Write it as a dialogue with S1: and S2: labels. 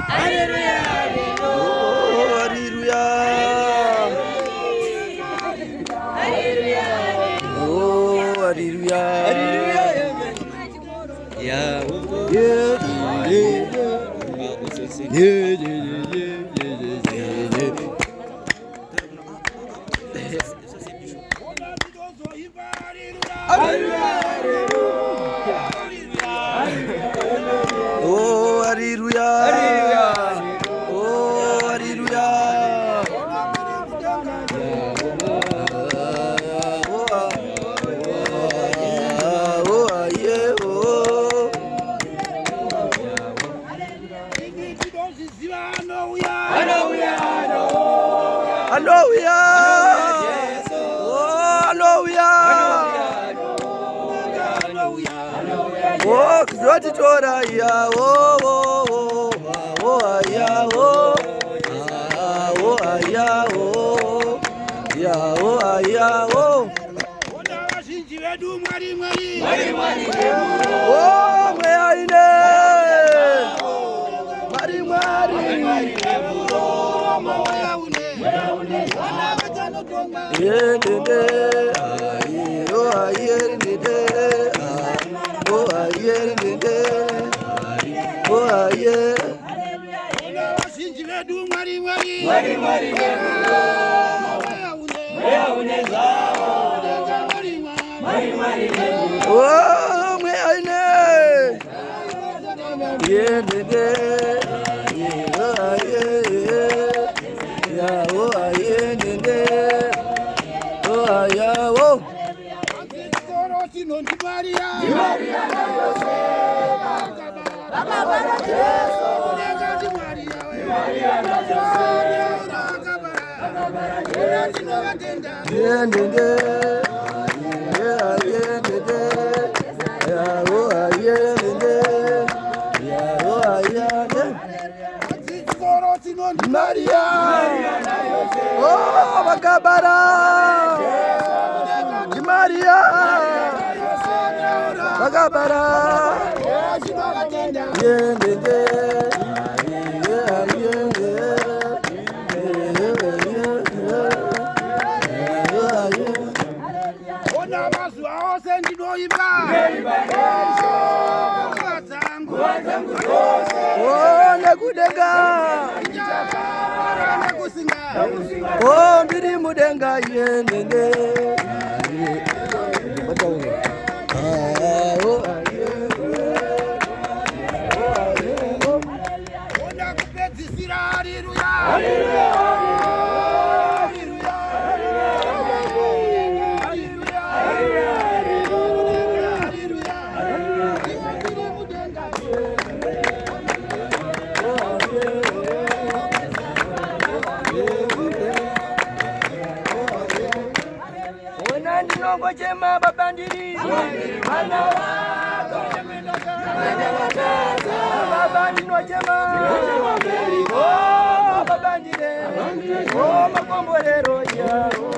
S1: Hallelujah. Oh, Zoti Tora, yeah, oh, oh, oh, oh, yeah, oh, yeah, oh, yeah, oh, yeah, oh. Oh, me aine, mari mari, yeah, oh, yeah, Maria, oh, Bagabara, Maria, Bagabara, oh, Biri Mudenga, Chema babandiri, babandino chema, oh babandire, oh makomborero ya.